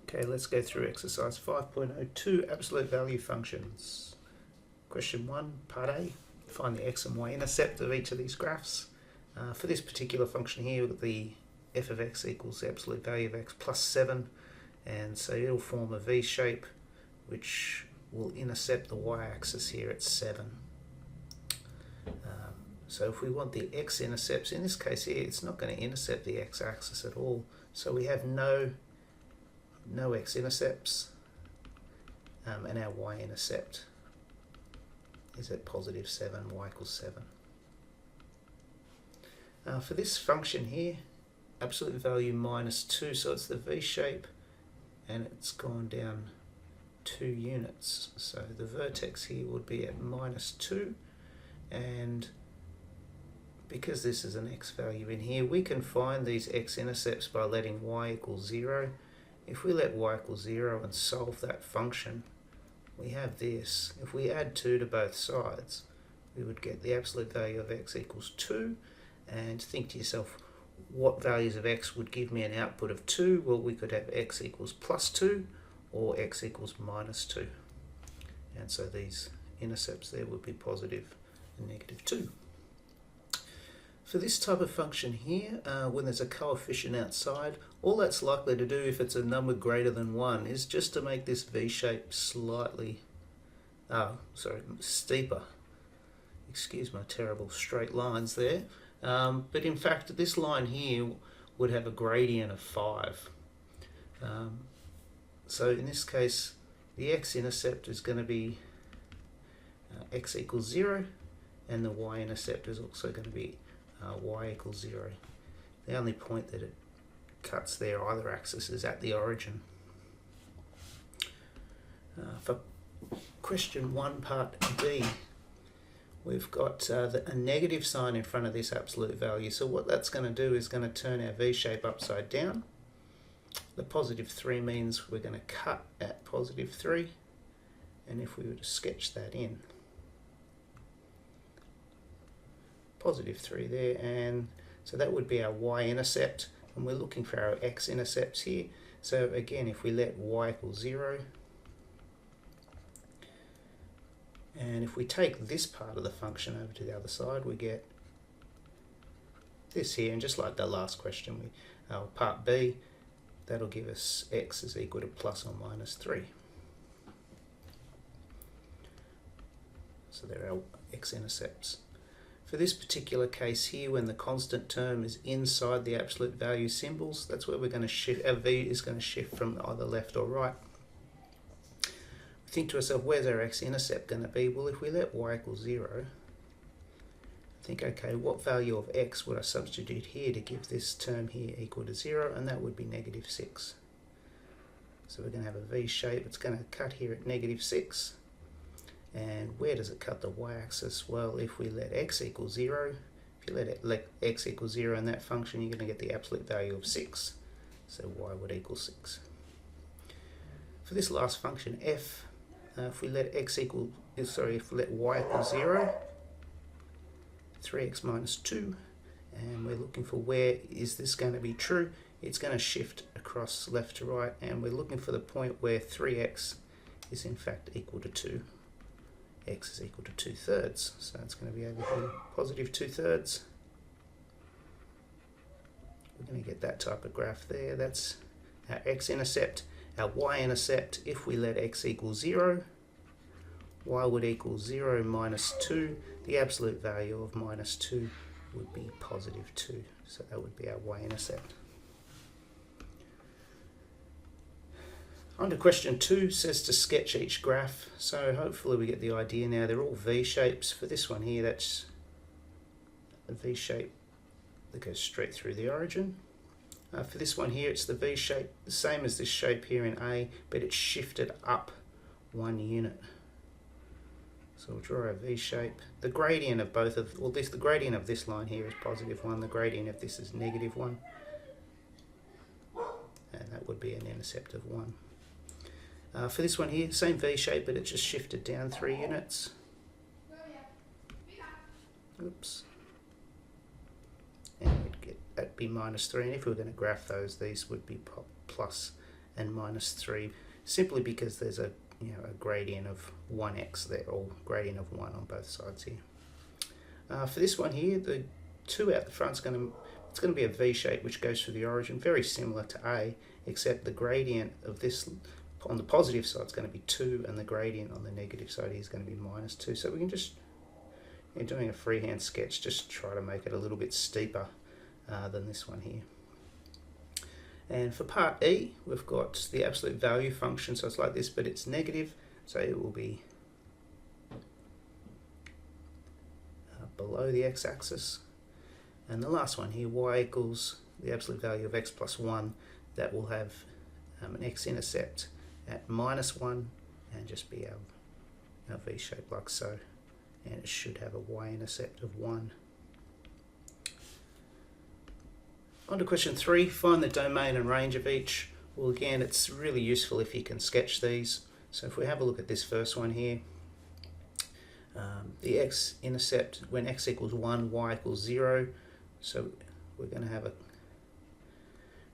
Okay, let's go through exercise 5.02, absolute value functions. Question 1, part A, find the x and y intercept of each of these graphs. For this particular function here, we've got the f of x equals the absolute value of x plus 7, and so it'll form a V shape which will intercept the y-axis here at 7. So if we want the x-intercepts, in this case here, it's not going to intercept the x-axis at all. So we have no x-intercepts, and our y-intercept is at positive 7, y equals 7. For this function here, absolute value minus 2, so it's the V shape, and it's gone down 2 units. So the vertex here would be at minus 2, and because this is an x value in here, we can find these x-intercepts by letting y equal 0. If we let y equal 0 and solve that function, we have this. If we add 2 to both sides, we would get the absolute value of x equals 2. And think to yourself, what values of x would give me an output of 2? Well, we could have x equals plus 2 or x equals minus 2. And so these intercepts there would be positive and negative 2. For this type of function here, when there's a coefficient outside, all that's likely to do if it's a number greater than 1 is just to make this V shape slightly, steeper. Excuse my terrible straight lines there. But in fact, this line here would have a gradient of 5. So in this case, the x-intercept is going to be x equals 0, and the y-intercept is also going to be y equals 0. The only point that it cuts there, either axis, is at the origin. For question 1, part B, we've got a negative sign in front of this absolute value. So what that's going to do is going to turn our V shape upside down. The positive 3 means we're going to cut at positive 3. And if we were to sketch that in, positive 3 there, and so that would be our y-intercept, and we're looking for our x-intercepts here. So again, if we let y equal 0, and if we take this part of the function over to the other side, we get this here, and just like the last question, part B, that'll give us x is equal to plus or minus 3. So there are our x-intercepts. For this particular case here, when the constant term is inside the absolute value symbols, that's where we're going to shift. Our V is going to shift from either left or right. We think to ourselves, where's our x-intercept going to be? Well, if we let y equal 0, think, okay, what value of x would I substitute here to give this term here equal to 0? And that would be negative 6. So we're going to have a V shape. It's going to cut here at negative 6. And where does it cut the y-axis? Well, if we let x equal 0, if you let x equal 0 in that function, you're going to get the absolute value of 6. So y would equal 6. For this last function, f, if we let y equal 0, 3x minus 2, and we're looking for where is this going to be true, it's going to shift across left to right, and we're looking for the point where 3x is in fact equal to 2. X is equal to 2/3, so it's going to be over here, positive 2/3. We're going to get that type of graph there. That's our x-intercept. Our y-intercept, if we let x equal 0, y would equal 0 minus 2. The absolute value of minus 2 would be positive 2, so that would be our y-intercept. On to question 2, says to sketch each graph. So hopefully we get the idea now. They're all V shapes. For this one here, that's a V shape that goes straight through the origin. For this one here, it's the V shape, the same as this shape here in A, but it's shifted up 1 unit. So we'll draw a V shape. The gradient of both of, well, the gradient of this line here is positive 1. The gradient of this is negative 1. And that would be an intercept of 1. For this one here, same V shape, but it just shifted down 3 units. Oops. And we'd get that'd be minus 3. And if we were going to graph those, these would be plus and minus 3, simply because there's a gradient of 1x there, or gradient of 1 on both sides here. For this one here, the 2 out the front is going to be a V shape which goes through the origin, very similar to A, except the gradient of this on the positive side is going to be 2, and the gradient on the negative side is going to be minus 2. So we can just, doing a freehand sketch, just try to make it a little bit steeper than this one here. And for part E, we've got the absolute value function, so it's like this, but it's negative, so it will be below the x-axis. And the last one here, y equals the absolute value of x plus 1, that will have an x-intercept at minus 1 and just be our V shape like so. And it should have a y-intercept of 1. On to question 3, find the domain and range of each. Well, again, it's really useful if you can sketch these. So if we have a look at this first one here, the x-intercept, when x equals 1, y equals 0. So we're going to have a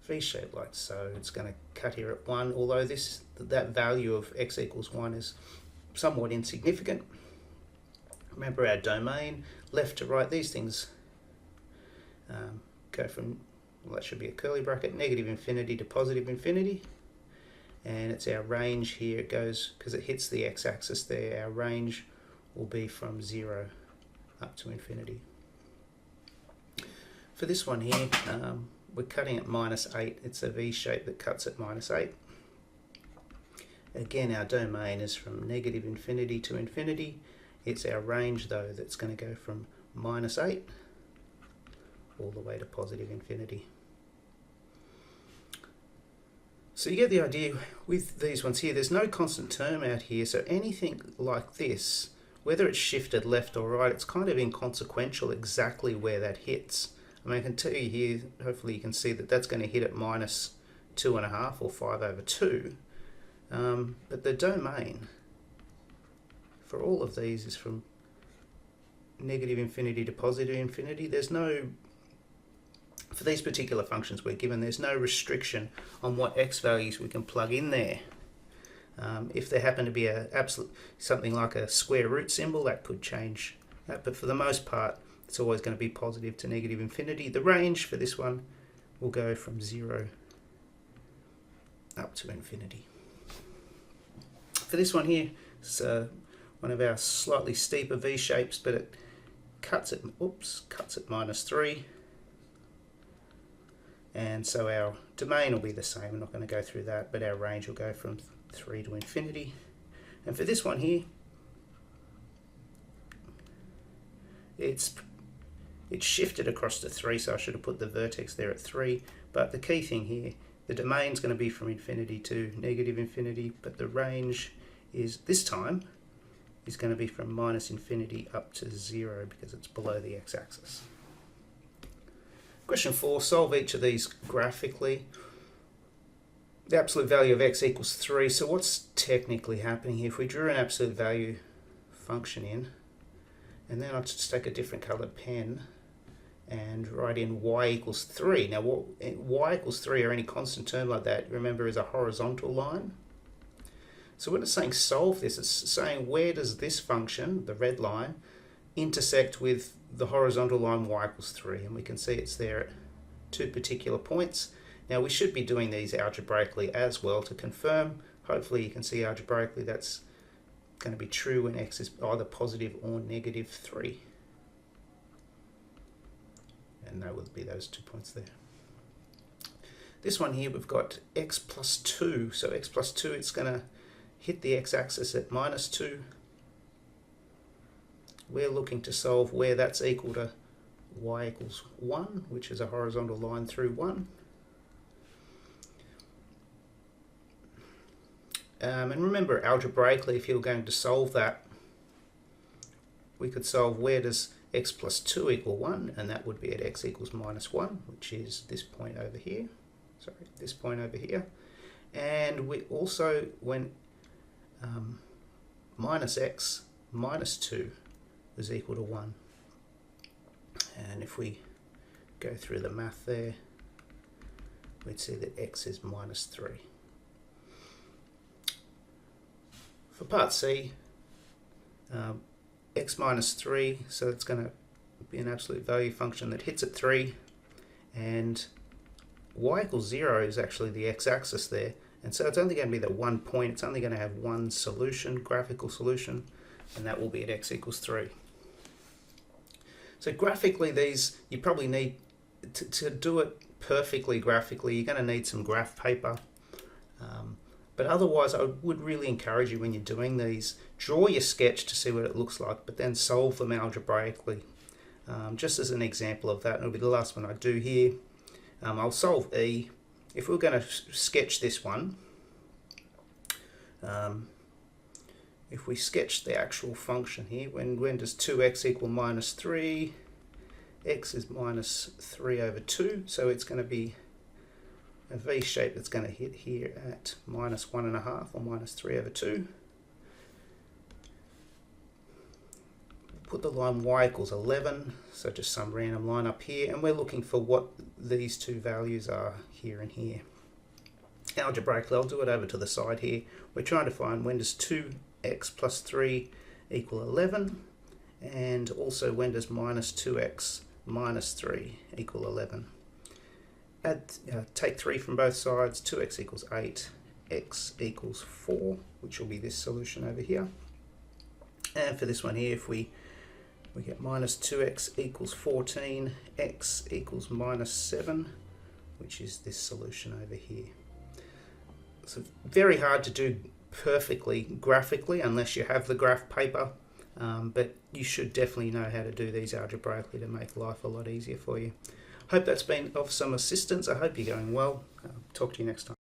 V shape like so. It's going to cut here at 1, although that value of x equals 1 is somewhat insignificant. Remember our domain, left to right, these things go from, well, that should be a curly bracket, negative infinity to positive infinity. And it's our range here, it goes, because it hits the x-axis there, our range will be from 0 up to infinity. For this one here, we're cutting at minus 8. It's a V shape that cuts at minus 8. Again, our domain is from negative infinity to infinity. It's our range, though, that's going to go from minus 8 all the way to positive infinity. So you get the idea with these ones here. There's no constant term out here, so anything like this, whether it's shifted left or right, it's kind of inconsequential exactly where that hits. I mean, I can tell you here, hopefully you can see that that's going to hit at minus 2.5 or 5 over 2. But the domain for all of these is from negative infinity to positive infinity. There's no, for these particular functions we're given, there's no restriction on what x values we can plug in there. If there happen to be something like a square root symbol, that could change that, but for the most part it's always going to be positive to negative infinity. The range for this one will go from 0 up to infinity. For this one here, it's one of our slightly steeper V shapes, but it cuts at minus 3. And so our domain will be the same. I'm not going to go through that, but our range will go from 3 to infinity. And for this one here, it's shifted across to 3, so I should have put the vertex there at 3. But the key thing here, the domain's going to be from infinity to negative infinity, but the range is, this time, is going to be from minus infinity up to 0 because it's below the x-axis. Question 4, solve each of these graphically. The absolute value of x equals 3. So what's technically happening here? If we drew an absolute value function in, and then I'll just take a different coloured pen and write in y equals 3. Now y equals 3 or any constant term like that, remember, is a horizontal line. So when it's saying solve this, it's saying where does this function, the red line, intersect with the horizontal line y equals 3, and we can see it's there at 2 particular points. Now we should be doing these algebraically as well to confirm. Hopefully you can see algebraically that's going to be true when x is either positive or negative 3. And that would be those 2 points there. This one here, we've got x plus 2. So x plus 2, it's going to hit the x-axis at minus 2. We're looking to solve where that's equal to y equals 1, which is a horizontal line through 1. And remember, algebraically, if you're going to solve that, we could solve where does x plus 2 equal 1, and that would be at x equals minus 1, which is this point over here. Sorry, this point over here. And we also, when minus x minus 2 is equal to 1. And if we go through the math there, we'd see that x is minus 3. For part C, x minus 3, so it's going to be an absolute value function that hits at 3, and y equals 0 is actually the x-axis there, and so it's only going to be that one point. It's only going to have one solution, graphical solution, and that will be at x equals 3. So graphically, these, you probably need, to do it perfectly graphically, you're going to need some graph paper. But otherwise, I would really encourage you when you're doing these, draw your sketch to see what it looks like, but then solve them algebraically. Just as an example of that, and it'll be the last one I do here. I'll solve E. If we're going to sketch this one, if we sketch the actual function here, when does 2x equal minus 3? X is minus 3 over 2, so it's going to be a V shape that's going to hit here at minus 1.5 or minus 3 over 2. Put the line y equals 11, so just some random line up here, and we're looking for what these two values are here and here. Algebraically, I'll do it over to the side here. We're trying to find when does 2x plus 3 equal 11, and also when does minus 2x minus 3 equal 11. Take 3 from both sides, 2x equals 8, x equals 4, which will be this solution over here. And for this one here, if we get minus 2x equals 14, x equals minus 7, which is this solution over here. So very hard to do perfectly graphically unless you have the graph paper, but you should definitely know how to do these algebraically to make life a lot easier for you. Hope that's been of some assistance. I hope you're going well. Talk to you next time.